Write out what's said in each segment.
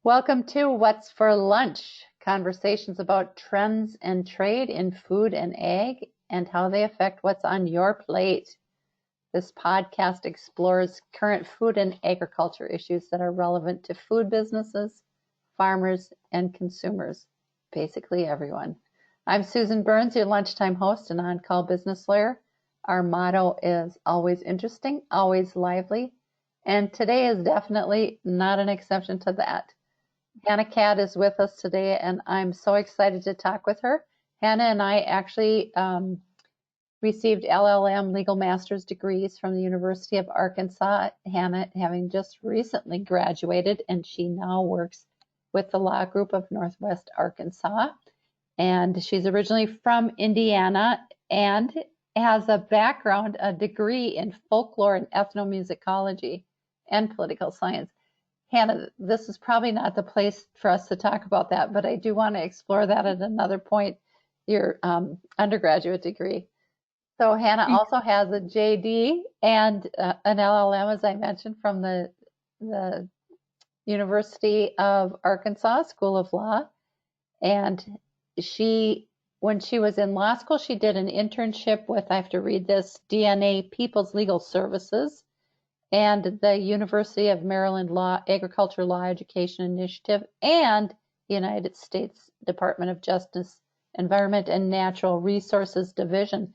Welcome to What's for Lunch, conversations about trends and trade in food and ag and how they affect what's on your plate. This podcast explores current food and agriculture issues that are relevant to food businesses, farmers, and consumers, basically everyone. I'm Susan Burns, your lunchtime host and on-call business lawyer. Our motto is always interesting, always lively, and today is definitely not an exception to that. Catt is with us today, and I'm so excited to talk with her. Hannah and I actually received LLM legal master's degrees from the University of Arkansas. Hannah having just recently graduated, and she now works with the Law Group of Northwest Arkansas. And she's originally from Indiana and has a background, a degree in folklore and ethnomusicology and political science. Hannah, this is probably not the place for us to talk about that, but I do want to explore that at another point, your undergraduate degree. So Hannah also has a JD and an LLM, as I mentioned, from the University of Arkansas School of Law. And when she was in law school, she did an internship with, I have to read this, DNA People's Legal Services and the University of Maryland Agriculture Law Education Initiative and the United States Department of Justice Environment and Natural Resources Division.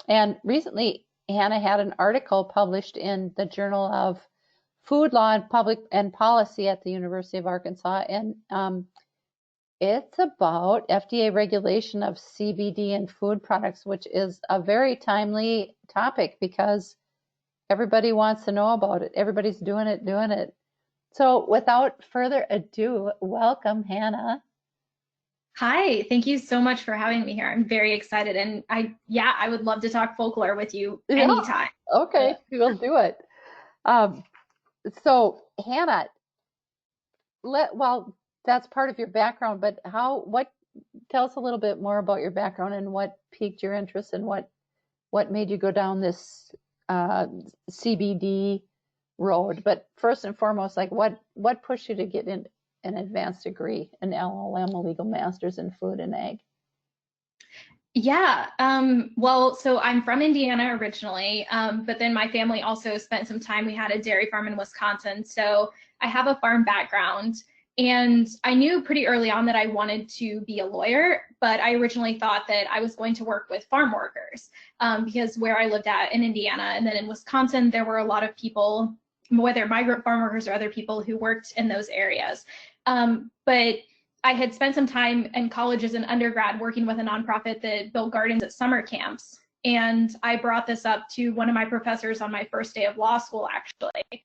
And recently, Hannah had an article published in the Journal of Food Law and Public and Policy at the University of Arkansas, and it's about FDA regulation of CBD in food products, which is a very timely topic because everybody wants to know about it. Everybody's doing it. So without further ado, welcome, Hannah. Hi, thank you so much for having me here. I'm very excited, and I would love to talk folklore with you anytime. Okay, we'll do it. So Hannah, that's part of your background, but tell us a little bit more about your background and what piqued your interest and what made you go down this CBD road. But first and foremost, like what pushed you to get in an advanced degree, an LLM, a legal master's in food and ag? Yeah, well, so I'm from Indiana originally, but then my family also spent some time. We had a dairy farm in Wisconsin, so I have a farm background. And I knew pretty early on that I wanted to be a lawyer, but I originally thought that I was going to work with farm workers because where I lived at in Indiana and then in Wisconsin, there were a lot of people, whether migrant farm workers or other people who worked in those areas. But I had spent some time in college as an undergrad working with a nonprofit that built gardens at summer camps. And I brought this up to one of my professors on my first day of law school, actually.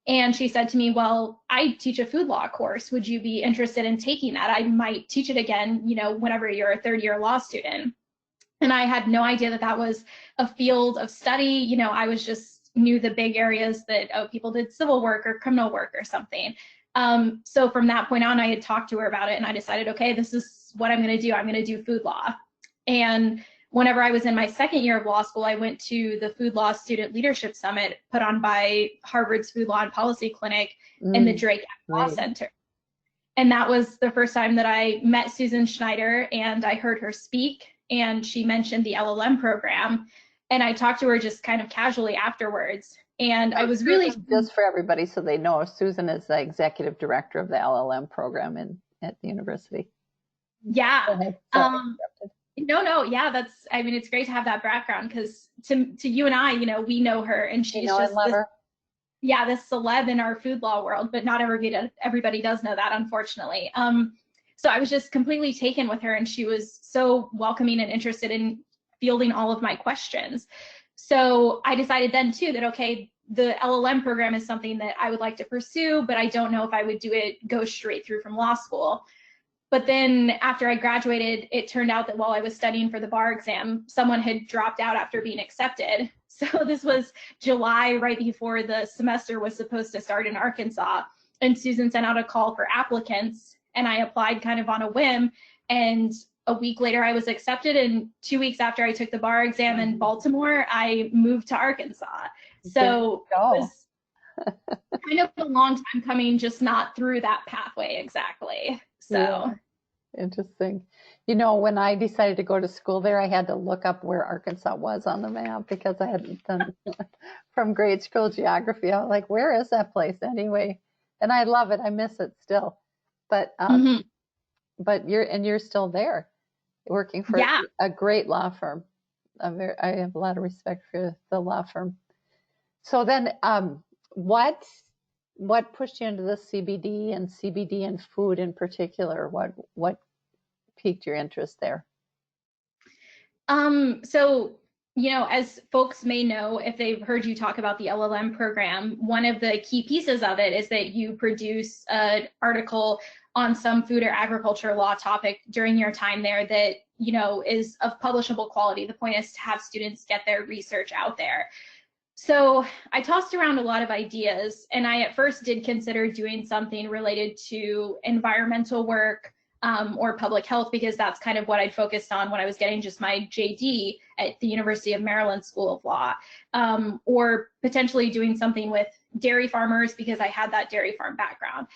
And she said to me, well, I teach a food law course. Would you be interested in taking that? I might teach it again, whenever you're a third-year law student. And I had no idea that that was a field of study. I was just knew the big areas that people did civil work or criminal work or something. So from that point on, I had talked to her about it and I decided, okay, this is what I'm going to do. I'm going to do food law. And whenever I was in my second year of law school, I went to the Food Law Student Leadership Summit put on by Harvard's Food Law and Policy Clinic in the Drake Law Center. And that was the first time that I met Susan Schneider and I heard her speak, and she mentioned the LLM program. And I talked to her just kind of casually afterwards. And I was really— Just for everybody so they know, Susan is the executive director of the LLM program at the university. Yeah. No, yeah, it's great to have that background because to you and I, we know her and she's just this celeb in our food law world, but not everybody does know that, unfortunately. So I was just completely taken with her and she was so welcoming and interested in fielding all of my questions. So I decided then too that, okay, the LLM program is something that I would like to pursue, but I don't know if I would go straight through from law school. But then after I graduated, it turned out that while I was studying for the bar exam, someone had dropped out after being accepted. So this was July, right before the semester was supposed to start in Arkansas. And Susan sent out a call for applicants and I applied kind of on a whim. And a week later, I was accepted. And 2 weeks after I took the bar exam in Baltimore, I moved to Arkansas. So kind of a long time coming, just not through that pathway exactly. Yeah, So, interesting. You know, when I decided to go to school there, I had to look up where Arkansas was on the map because I hadn't done from grade school geography. I was like, where is that place anyway? And I love it. I miss it still. But mhm. you're still there working for Yeah. a great law firm. I have a lot of respect for the law firm. So then, what pushed you into the CBD and CBD and food in particular? What piqued your interest there? So, as folks may know, if they've heard you talk about the LLM program, one of the key pieces of it is that you produce an article on some food or agriculture law topic during your time there that, is of publishable quality. The point is to have students get their research out there. So I tossed around a lot of ideas, and I at first did consider doing something related to environmental work, or public health, because that's kind of what I'd focused on when I was getting just my JD at the University of Maryland School of Law, or potentially doing something with dairy farmers because I had that dairy farm background.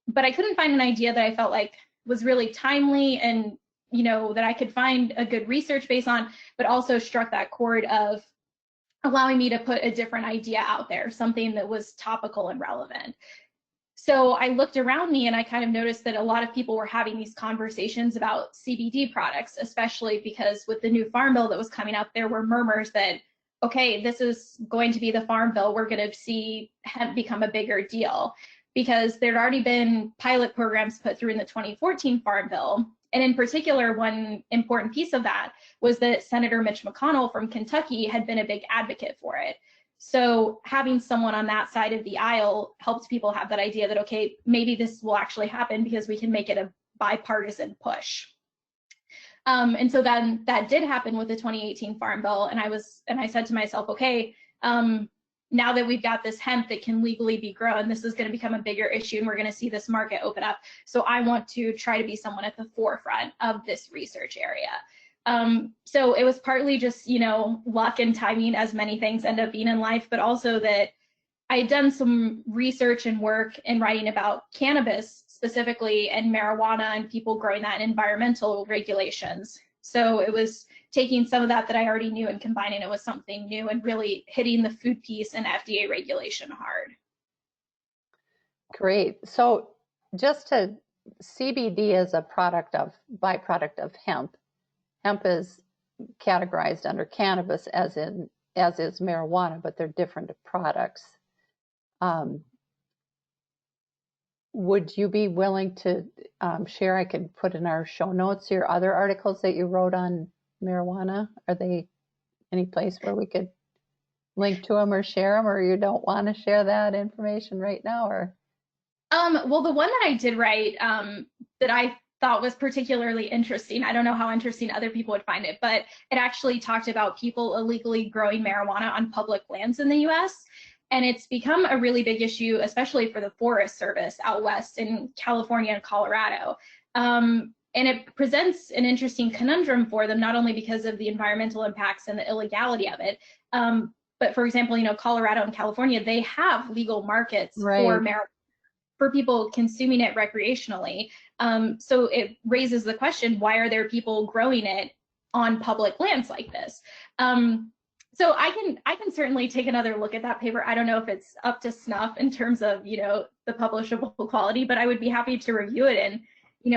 But I couldn't find an idea that I felt like was really timely and that I could find a good research base on, but also struck that chord of allowing me to put a different idea out there, something that was topical and relevant. So I looked around me and I kind of noticed that a lot of people were having these conversations about CBD products, especially because with the new farm bill that was coming up, there were murmurs that, okay, this is going to be the farm bill. We're going to see hemp become a bigger deal, because there'd already been pilot programs put through in the 2014 farm bill. And in particular, one important piece of that was that Senator Mitch McConnell from Kentucky had been a big advocate for it. So having someone on that side of the aisle helped people have that idea that, okay, maybe this will actually happen because we can make it a bipartisan push. And so then that did happen with the 2018 Farm Bill. And I said to myself, okay, now that we've got this hemp that can legally be grown, this is going to become a bigger issue and we're going to see this market open up. So I want to try to be someone at the forefront of this research area. So it was partly just, luck and timing, as many things end up being in life, but also that I had done some research and work in writing about cannabis specifically and marijuana and people growing that in environmental regulations. So it was taking some of that I already knew and combining it with something new and really hitting the food piece and FDA regulation hard. Great. So just to CBD is a byproduct of hemp. Hemp is categorized under cannabis as is marijuana, but they're different products. Would you be willing to share? I could put in our show notes your other articles that you wrote on marijuana. Are they any place where we could link to them or share them, or you don't want to share that information right now? Or Well, the one that I did write, that I thought was particularly interesting, I don't know how interesting other people would find it, but it actually talked about people illegally growing marijuana on public lands in the US. And it's become a really big issue, especially for the Forest Service out west in California and Colorado. And it presents an interesting conundrum for them, not only because of the environmental impacts and the illegality of it, but for example, Colorado and California, they have legal markets for right, marijuana, for people consuming it recreationally. So it raises the question, why are there people growing it on public lands like this? So I can certainly take another look at that paper. I don't know if it's up to snuff in terms of, the publishable quality, but I would be happy to review it and,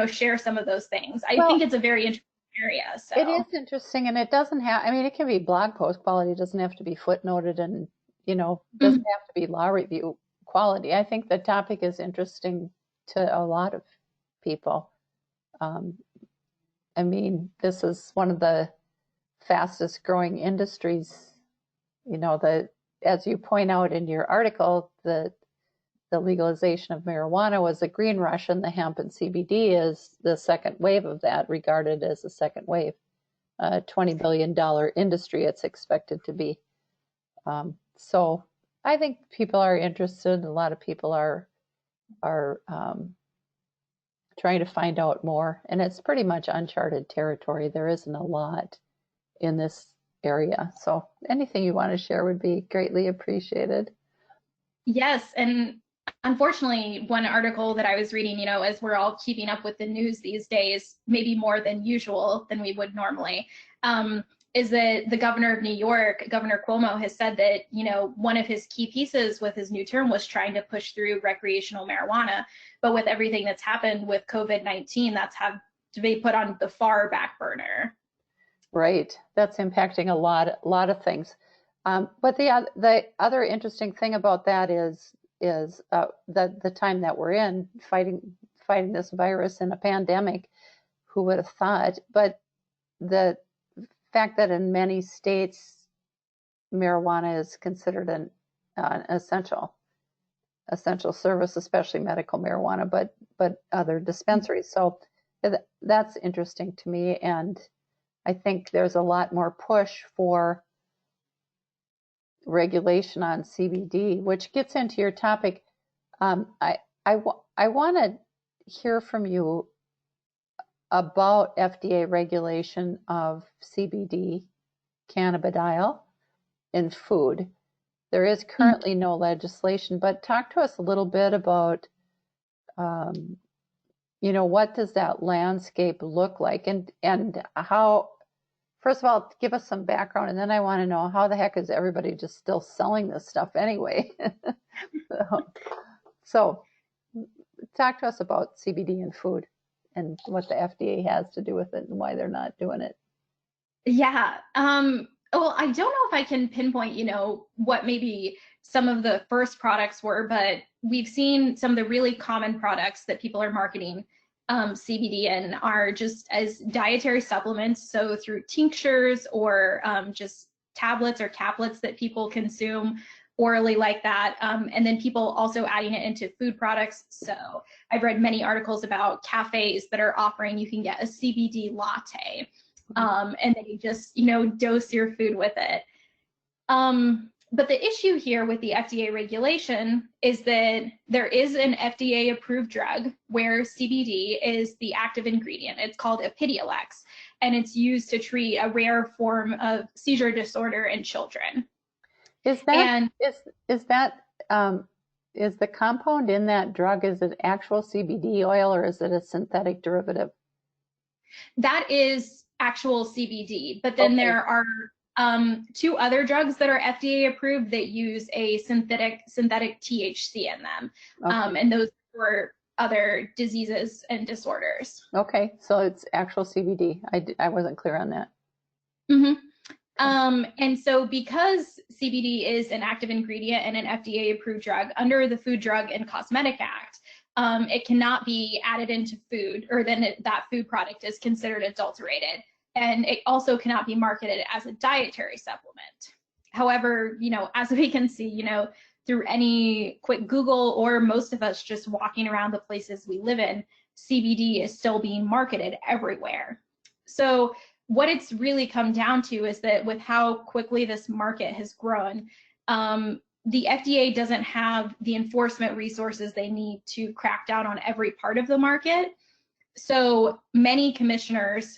share some of those things. I think it's a very interesting area. So it is interesting, and it doesn't have. I mean, it can be blog post quality. It doesn't have to be footnoted, and doesn't have to be law review quality. I think the topic is interesting to a lot of people. I mean, this is one of the fastest growing industries. As you point out in your article, the legalization of marijuana was a green rush, and the hemp and CBD is the second wave of that, regarded as the second wave. $20 billion industry it's expected to be. So I think people are interested. A lot of people are trying to find out more, and it's pretty much uncharted territory. There isn't a lot in this area. So anything you want to share would be greatly appreciated. Yes, and unfortunately, one article that I was reading, as we're all keeping up with the news these days, maybe more than usual than we would normally, um, is that the governor of New York, Governor Cuomo, has said that, one of his key pieces with his new term was trying to push through recreational marijuana. But with everything that's happened with COVID-19, that's had to be put on the far back burner. Right. That's impacting a lot of things. But the other interesting thing about that is the time that we're in fighting this virus in a pandemic. Who would have thought? But the fact that in many states marijuana is considered an essential service, especially medical marijuana, but other dispensaries. So that's interesting to me, and I think there's a lot more push for regulation on CBD, which gets into your topic. I want to hear from you about FDA regulation of CBD cannabidiol in food. There is currently no legislation, but talk to us a little bit about, what does that landscape look like, and how. First of all, give us some background, and then I want to know how the heck is everybody just still selling this stuff anyway? So, talk to us about CBD in food and what the FDA has to do with it and why they're not doing it. Yeah. Well, I don't know if I can pinpoint, what maybe some of the first products were, but we've seen some of the really common products that people are marketing CBD in are just as dietary supplements. So through tinctures or just tablets or caplets that people consume orally like that. And then people also adding it into food products. So I've read many articles about cafes that are offering you can get a CBD latte. And then you just, dose your food with it. But the issue here with the FDA regulation is that there is an FDA approved drug where CBD is the active ingredient. It's called Epidiolex, and it's used to treat a rare form of seizure disorder in children. Is that And is that is the compound in that drug, is it actual CBD oil or is it a synthetic derivative? that is actual CBD, but then Okay. there are two other drugs that are FDA approved that use a synthetic THC in them, Okay. and those for other diseases and disorders. Okay. So it's actual CBD. I wasn't clear on that. Mm-hmm. Okay. And so because CBD is an active ingredient and an FDA approved drug under the Food, Drug, and Cosmetic Act, it cannot be added into food, or then that food product is considered adulterated. And it also cannot be marketed as a dietary supplement. However, as we can see, through any quick Google or most of us just walking around the places we live in, CBD is still being marketed everywhere. So what it's really come down to is that with how quickly this market has grown, the FDA doesn't have the enforcement resources they need to crack down on every part of the market. So many commissioners,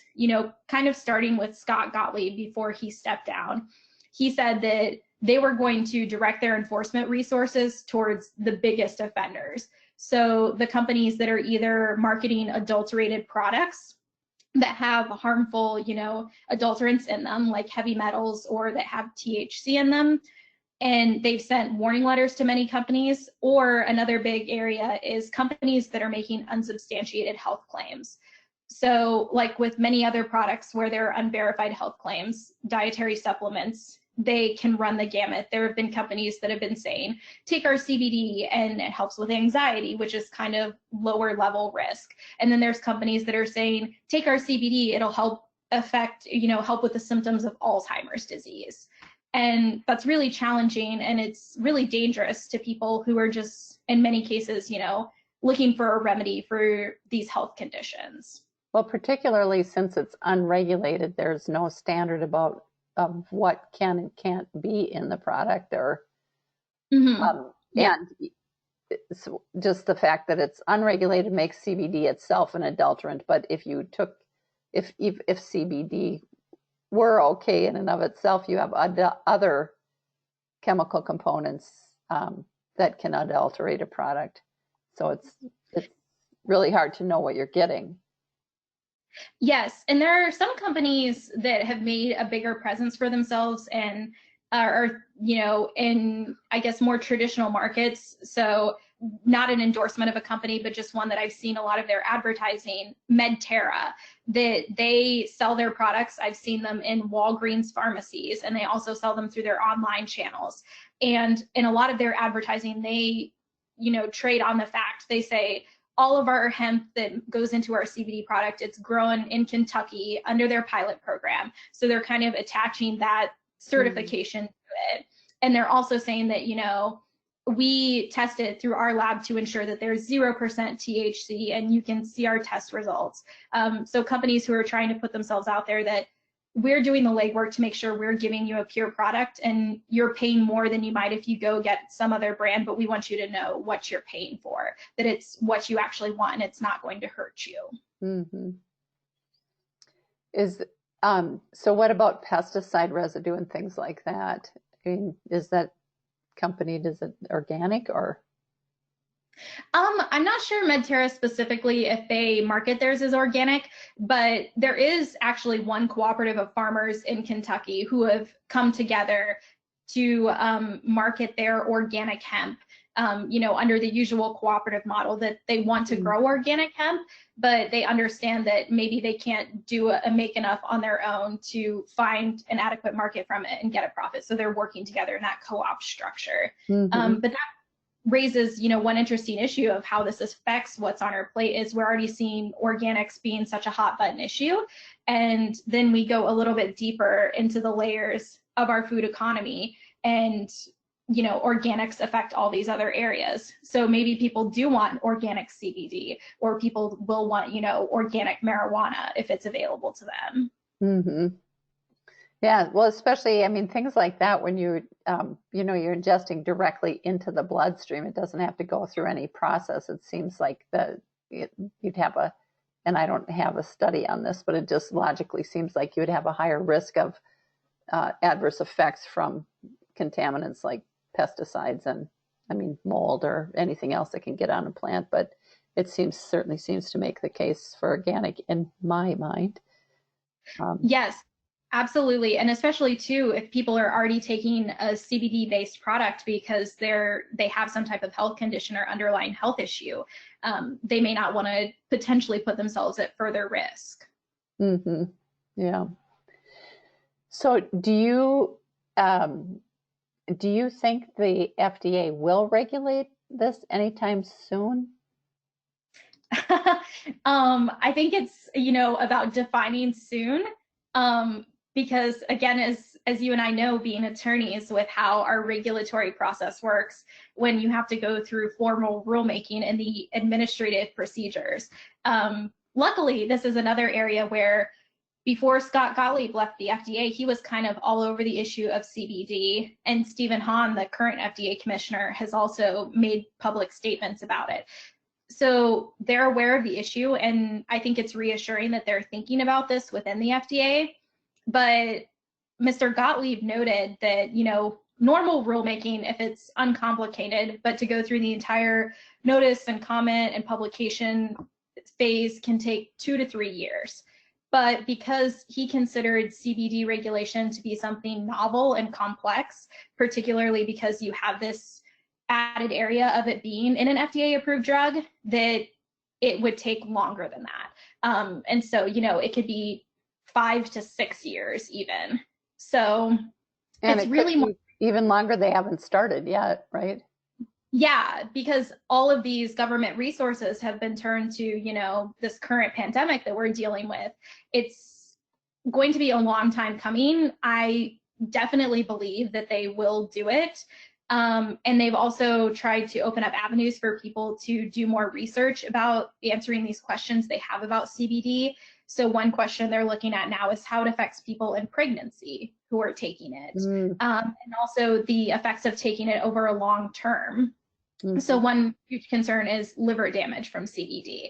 kind of starting with Scott Gottlieb before he stepped down, he said that they were going to direct their enforcement resources towards the biggest offenders. So the companies that are either marketing adulterated products that have harmful, adulterants in them, like heavy metals, or that have THC in them. And they've sent warning letters to many companies. Or another big area is companies that are making unsubstantiated health claims. So, like with many other products where there are unverified health claims, dietary supplements, they can run the gamut. There have been companies that have been saying, take our CBD and it helps with anxiety, which is kind of lower level risk. And then there's companies that are saying, take our CBD, it'll help help with the symptoms of Alzheimer's disease. And that's really challenging, and it's really dangerous to people who are just, in many cases, looking for a remedy for these health conditions. Well, particularly since it's unregulated, there's no standard about of what can and can't be in the product, or Mm-hmm. Yeah. and so just the fact that it's unregulated makes CBD itself an adulterant. But if CBD were okay in and of itself, you have other chemical components that can adulterate a product. So it's really hard to know what you're getting. Yes, and there are some companies that have made a bigger presence for themselves and are, in, I guess, more traditional markets. So not an endorsement of a company, but just one that I've seen a lot of their advertising, Medterra, that they sell their products. I've seen them in Walgreens pharmacies, and they also sell them through their online channels. And in a lot of their advertising, they, trade on the fact, they say, all of our hemp that goes into our CBD product, it's grown in Kentucky under their pilot program. So they're kind of attaching that certification to it. And they're also saying that, we tested through our lab to ensure that there's 0% THC, and you can see our test results. So companies who are trying to put themselves out there, that we're doing the legwork to make sure we're giving you a pure product, and you're paying more than you might if you go get some other brand, but we want you to know what you're paying for, that it's what you actually want and it's not going to hurt you. Mm-hmm. So what about pesticide residue and things like that? I mean, is that is it organic or? I'm not sure Medterra specifically if they market theirs as organic, but there is actually one cooperative of farmers in Kentucky who have come together to market their organic hemp, under the usual cooperative model, that they want to grow organic hemp, but they understand that maybe they can't make enough on their own to find an adequate market from it and get a profit. So they're working together in that co-op structure. But that raises, one interesting issue of how this affects what's on our plate. Is we're already seeing organics being such a hot button issue, and then we go a little bit deeper into the layers of our food economy, and organics affect all these other areas. So maybe people do want organic CBD, or people will want, organic marijuana if it's available to them. Mm-hmm. Yeah, well, especially, I mean, things like that, when you're ingesting directly into the bloodstream, it doesn't have to go through any process. It seems like you'd have and I don't have a study on this, but it just logically seems like you would have a higher risk of adverse effects from contaminants like pesticides and, I mean, mold or anything else that can get on a plant. But it certainly seems to make the case for organic in my mind. Yes. Absolutely. And especially too, if people are already taking a CBD based product because they have some type of health condition or underlying health issue, they may not want to potentially put themselves at further risk. Mm-hmm. Yeah. So do you think the FDA will regulate this anytime soon? I think it's, about defining soon. Because again, as you and I know, being attorneys, with how our regulatory process works, when you have to go through formal rulemaking and the administrative procedures. Luckily, this is another area where before Scott Gottlieb left the FDA, he was kind of all over the issue of CBD, and Stephen Hahn, the current FDA commissioner, has also made public statements about it. So they're aware of the issue, and I think it's reassuring that they're thinking about this within the FDA. But Mr. Gottlieb noted that, normal rulemaking, if it's uncomplicated, but to go through the entire notice and comment and publication phase can take 2 to 3 years. But because he considered CBD regulation to be something novel and complex, particularly because you have this added area of it being in an FDA approved drug, that it would take longer than that. And so, it could be 5 to 6 years even. So and it's really more, even longer. They haven't started yet, right? Yeah, because all of these government resources have been turned to, this current pandemic that we're dealing with. It's going to be a long time coming. I definitely believe that they will do it. And they've also tried to open up avenues for people to do more research about answering these questions they have about CBD. So one question they're looking at now is how it affects people in pregnancy who are taking it, and also the effects of taking it over a long term. So one huge concern is liver damage from CBD.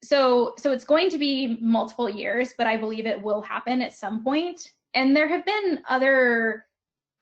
So it's going to be multiple years, but I believe it will happen at some point. And there have been other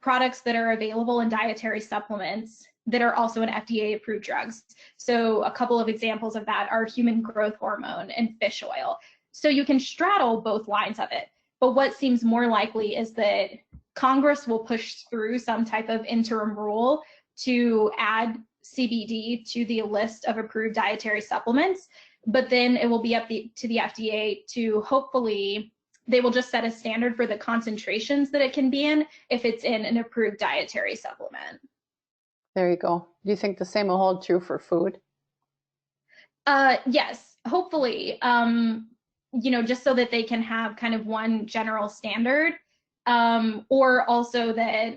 products that are available in dietary supplements that are also in FDA approved drugs. So a couple of examples of that are human growth hormone and fish oil. So you can straddle both lines of it. But what seems more likely is that Congress will push through some type of interim rule to add CBD to the list of approved dietary supplements, but then it will be up to the FDA to hopefully, they will just set a standard for the concentrations that it can be in if it's in an approved dietary supplement. There you go. Do you think the same will hold true for food? Yes, hopefully, just so that they can have kind of one general standard, or also that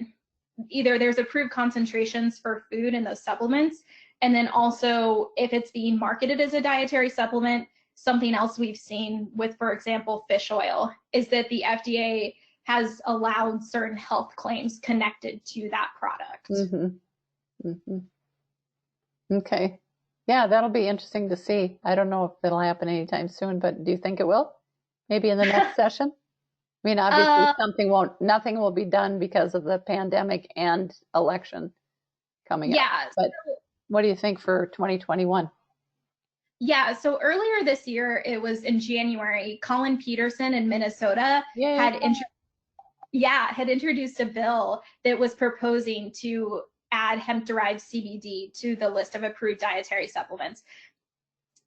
either there's approved concentrations for food in those supplements, and then also if it's being marketed as a dietary supplement, something else we've seen with, for example, fish oil, is that the FDA has allowed certain health claims connected to that product. Mm-hmm. Mm-hmm. Okay. Yeah, that'll be interesting to see. I don't know if it'll happen anytime soon, but do you think it will? Maybe in the next session? I mean, obviously nothing will be done because of the pandemic and election coming up. Yeah. But what do you think for 2021? Yeah, so earlier this year, it was in January, Colin Peterson in Minnesota had introduced a bill that was proposing to add hemp-derived CBD to the list of approved dietary supplements.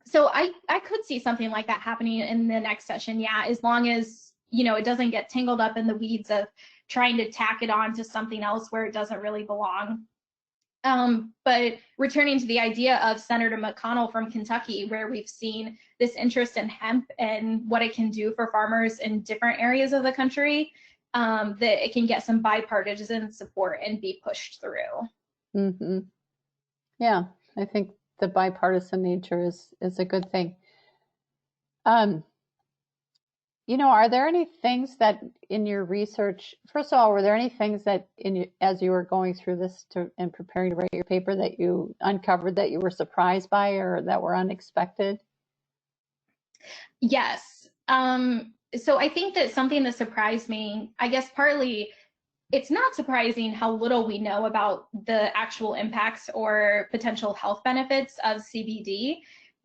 So I could see something like that happening in the next session, yeah, as long as, it doesn't get tangled up in the weeds of trying to tack it on to something else where it doesn't really belong. But returning to the idea of Senator McConnell from Kentucky, where we've seen this interest in hemp and what it can do for farmers in different areas of the country, that it can get some bipartisan support and be pushed through. Mm-hmm. Yeah, I think the bipartisan nature is a good thing. Are there any things that in your research, first of all, were there any things that as you were going through this and preparing to write your paper that you uncovered that you were surprised by or that were unexpected? Yes. So I think that something that surprised me, I guess partly it's not surprising how little we know about the actual impacts or potential health benefits of CBD,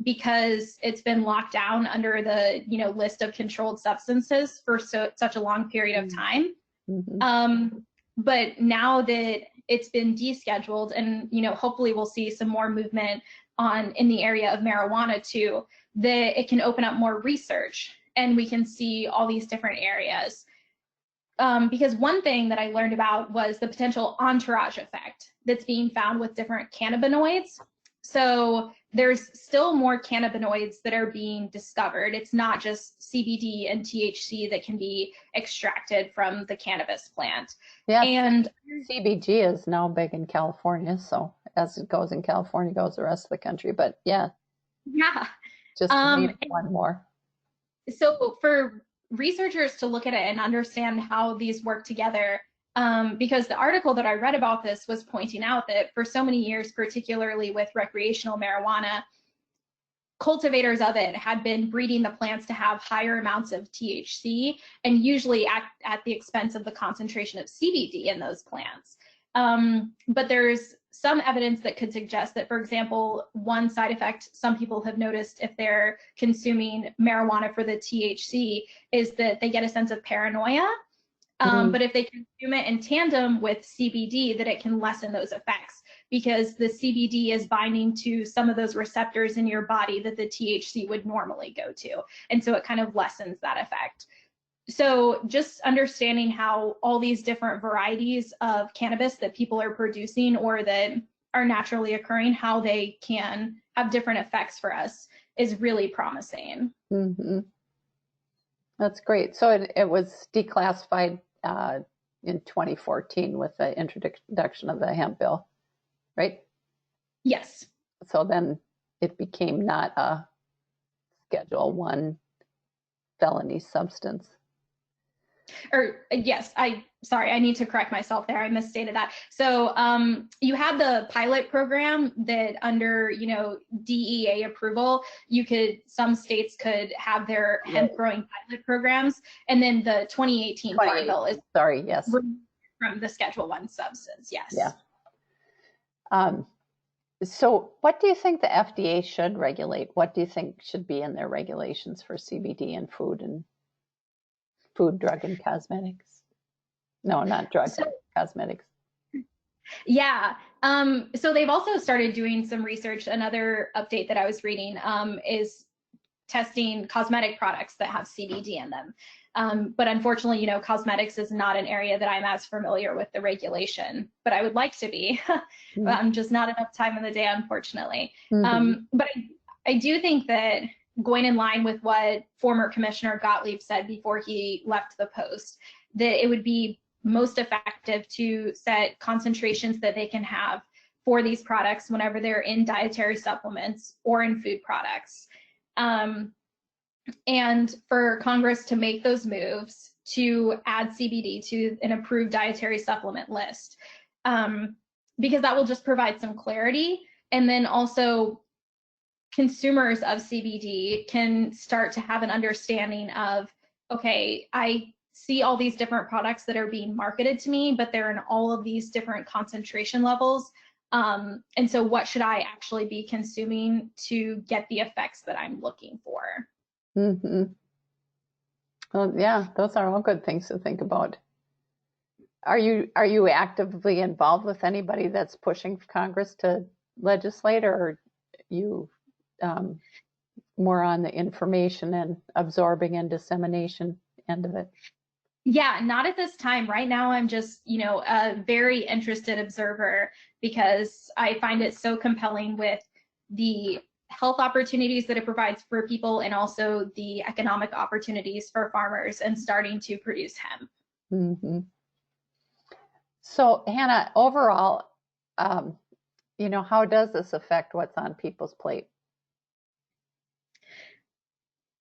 because it's been locked down under the list of controlled substances for such a long period of time. Mm-hmm. But now that it's been descheduled, and hopefully we'll see some more movement in the area of marijuana too, that it can open up more research and we can see all these different areas. Because one thing that I learned about was the potential entourage effect that's being found with different cannabinoids. So there's still more cannabinoids that are being discovered. It's not just CBD and THC that can be extracted from the cannabis plant. Yeah, and CBG is now big in California. So as it goes in California, goes the rest of the country. But yeah, just need one more. So for researchers to look at it and understand how these work together, because the article that I read about this was pointing out that for so many years, particularly with recreational marijuana, cultivators of it had been breeding the plants to have higher amounts of THC, and usually at the expense of the concentration of CBD in those plants. But there's some evidence that could suggest that, for example, one side effect some people have noticed if they're consuming marijuana for the THC is that they get a sense of paranoia. But if they consume it in tandem with CBD, that it can lessen those effects, because the CBD is binding to some of those receptors in your body that the THC would normally go to. And so it kind of lessens that effect. So just understanding how all these different varieties of cannabis that people are producing or that are naturally occurring, how they can have different effects for us is really promising. Mm-hmm. That's great. So it was declassified in 2014 with the introduction of the hemp bill, right? Yes. So then it became not a Schedule 1 felony substance. Or yes, I need to correct myself there. I misstated that. So you had the pilot program that under, DEA approval, some states could have their hemp growing pilot programs. And then the 2018 Farm Bill is from the Schedule 1 substance, yes. Yeah. So what do you think the FDA should regulate? What do you think should be in their regulations for CBD and food, drug, and cosmetics? No, not drug, So, cosmetics. yeah. So they've also started doing some research. Another update that I was reading is testing cosmetic products that have CBD in them. But unfortunately, you know, cosmetics is not an area that I'm as familiar with the regulation, but I would like to be. Just not enough time in the day, unfortunately. But I do think that going in line with what former Commissioner Gottlieb said before he left the post, that it would be most effective to set concentrations that they can have for these products whenever they're in dietary supplements or in food products. And for Congress to make those moves to add CBD to an approved dietary supplement list, because that will just provide some clarity. And then also consumers of CBD can start to have an understanding of, okay, I see all these different products that are being marketed to me, but they're in all of these different concentration levels. And so what should I actually be consuming to get the effects that I'm looking for? Well, yeah, those are all good things to think about. Are you actively involved with anybody that's pushing Congress to legislate, or are you more on the information and absorbing and dissemination end of it? Yeah, not at this time. Right now, I'm just, you know, a very interested observer because I find it so compelling with the health opportunities that it provides for people and also the economic opportunities for farmers and starting to produce hemp. So, Hannah, overall, you know, how does this affect what's on people's plate?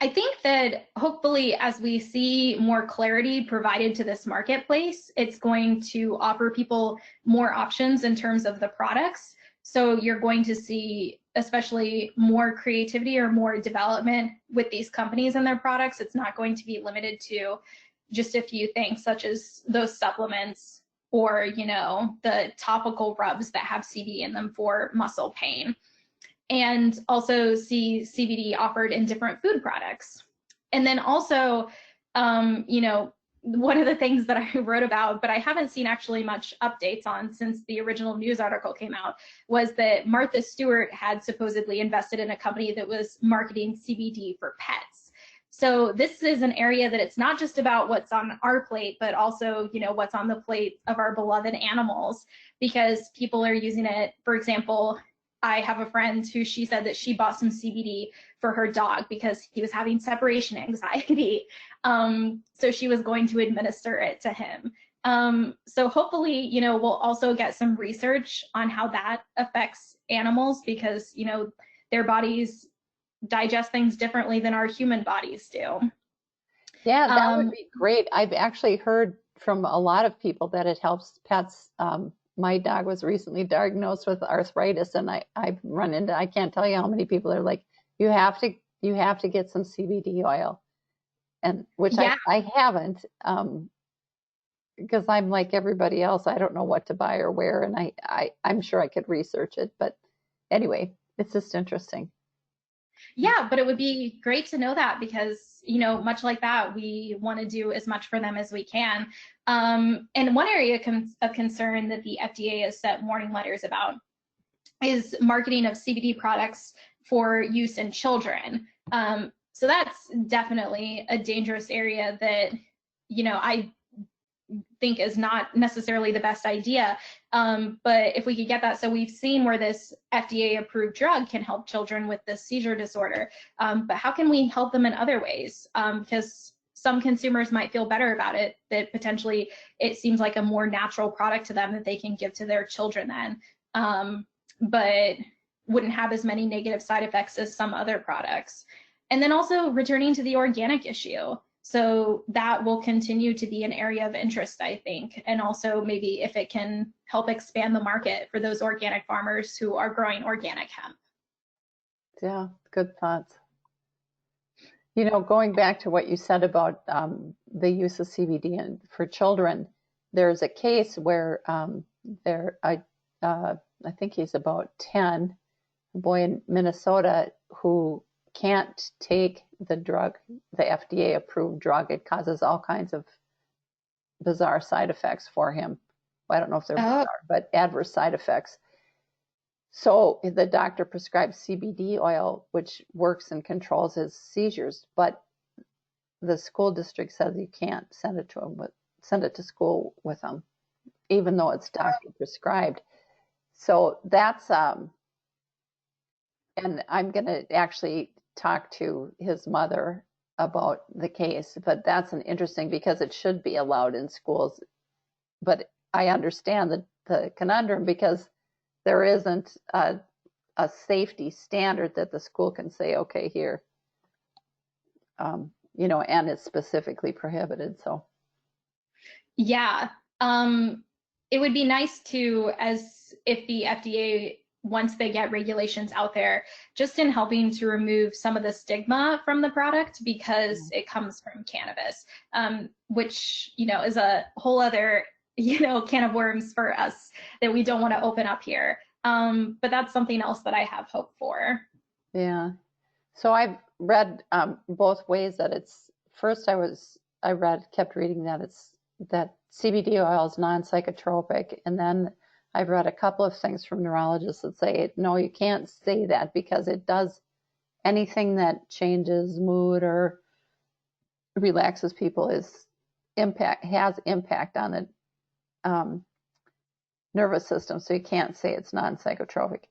I think that hopefully as we see more clarity provided to this marketplace, it's going to offer people more options in terms of the products. So you're going to see especially more creativity or more development with these companies and their products. It's not going to be limited to just a few things such as those supplements or, you know, the topical rubs that have CBD in them for muscle pain. And also see CBD offered in different food products. And then also, you know, one of the things that I wrote about, but I haven't seen actually much updates on since the original news article came out, was that Martha Stewart had supposedly invested in a company that was marketing CBD for pets. So this is an area that it's not just about what's on our plate, but also, you know, what's on the plate of our beloved animals, because people are using it, for example, I have a friend who she said that she bought some CBD for her dog because he was having separation anxiety. So she was going to administer it to him. So hopefully, you know, we'll also get some research on how that affects animals because, you know, their bodies digest things differently than our human bodies do. Yeah, that would be great. I've actually heard from a lot of people that it helps pets. My dog was recently diagnosed with arthritis, and I've run into, I can't tell you how many people are like, you have to get some CBD oil, and which Yeah. I haven't, because I'm like everybody else. I don't know what to buy or where, and I'm sure I could research it, but anyway, it's just interesting. Yeah, but it would be great to know that because, you know, much like that, we want to do as much for them as we can. And one area of concern that the FDA has set warning letters about is marketing of CBD products for use in children. So that's definitely a dangerous area that, you know, I think is not necessarily the best idea. But if we could get that, so we've seen where this FDA approved drug can help children with this seizure disorder, but how can we help them in other ways? Because some consumers might feel better about it, that potentially it seems like a more natural product to them that they can give to their children then, but wouldn't have as many negative side effects as some other products. And then also returning to the organic issue. So that will continue to be an area of interest, I think, and also maybe if it can help expand the market for those organic farmers who are growing organic hemp. Yeah, good thoughts. You know, going back to what you said about the use of CBD for children, there's a case where I think he's about 10, a boy in Minnesota who can't take the drug, the FDA approved drug. It causes all kinds of bizarre side effects for him. Well, I don't know if they're bizarre, but adverse side effects. So the doctor prescribes CBD oil, which works and controls his seizures, but the school district says you can't send it to him, send it to school with him, even though it's doctor prescribed. So that's and I'm going to actually talk to his mother about the case, but that's an interesting because it should be allowed in schools. But I understand the conundrum because there isn't a safety standard that the school can say, okay, here, you know, and it's specifically prohibited. So, yeah, it would be nice to, as if the FDA, once they get regulations out there, just in helping to remove some of the stigma from the product because it comes from cannabis, which, you know, is a whole other, you know, can of worms for us that we don't want to open up here. But that's something else that I have hope for. Yeah. So I've read both ways that it's, first kept reading that CBD oil is non-psychotropic, and then I've read a couple of things from neurologists that say, no, you can't say that because it does anything that changes mood or relaxes people has impact on the nervous system. So you can't say it's non-psychotropic.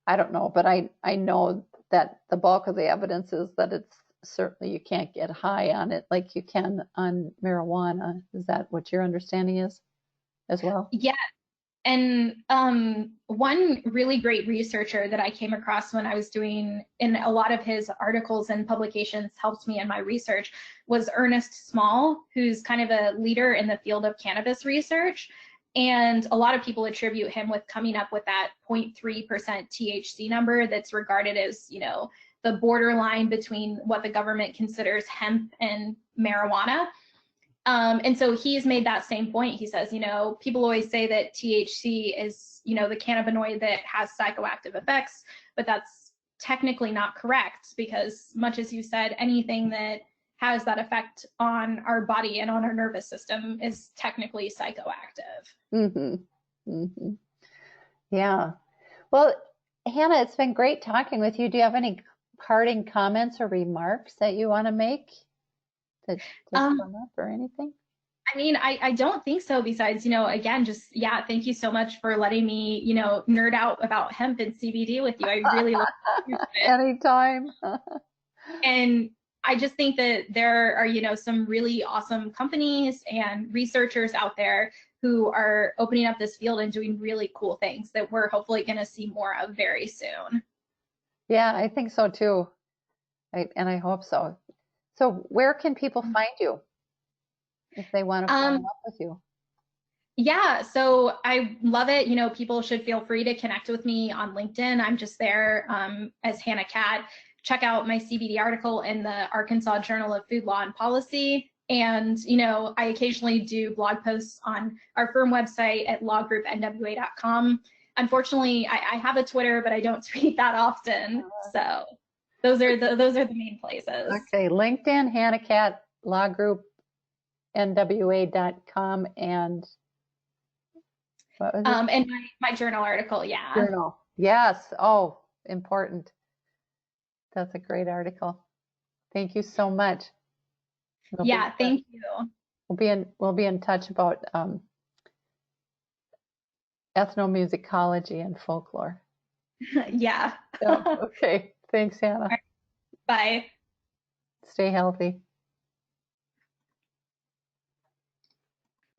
I don't know, but I know that the bulk of the evidence is that it's certainly you can't get high on it like you can on marijuana. Is that what your understanding is as well? Yeah. And one really great researcher that I came across when I was doing, in a lot of his articles and publications helped me in my research, was Ernest Small, who's kind of a leader in the field of cannabis research. And a lot of people attribute him with coming up with that 0.3% THC number that's regarded as, you know, the borderline between what the government considers hemp and marijuana. And so he's made that same point. He says, you know, people always say that THC is, you know, the cannabinoid that has psychoactive effects, but that's technically not correct because, much as you said, anything that has that effect on our body and on our nervous system is technically psychoactive. Mm-hmm. Mm-hmm. Yeah. Well, Hannah, it's been great talking with you. Do you have any parting comments or remarks that you want to make that just come up or anything? I mean, I don't think so, besides, you know, again, just, yeah, thank you so much for letting me, you know, nerd out about hemp and CBD with you. I really love it. Anytime. And I just think that there are, you know, some really awesome companies and researchers out there who are opening up this field and doing really cool things that we're hopefully going to see more of very soon. Yeah, I think so too. And I hope so. So where can people find you if they want to follow up with you? Yeah, so I love it. You know, people should feel free to connect with me on LinkedIn. I'm just there as Hannah Catt. Check out my CBD article in the Arkansas Journal of Food Law and Policy. And, you know, I occasionally do blog posts on our firm website at lawgroupnwa.com. Unfortunately, I have a Twitter, but I don't tweet that often. So those are the main places. Okay, LinkedIn, Hannah Catt, lawgroupnwa.com, and what was it? And my journal article, yeah. Journal. Yes. Oh, important. That's a great article. Thank you so much. Yeah, thank you. We'll be in touch about ethnomusicology and folklore. Yeah. So, okay. Thanks, Hannah. Bye. Stay healthy.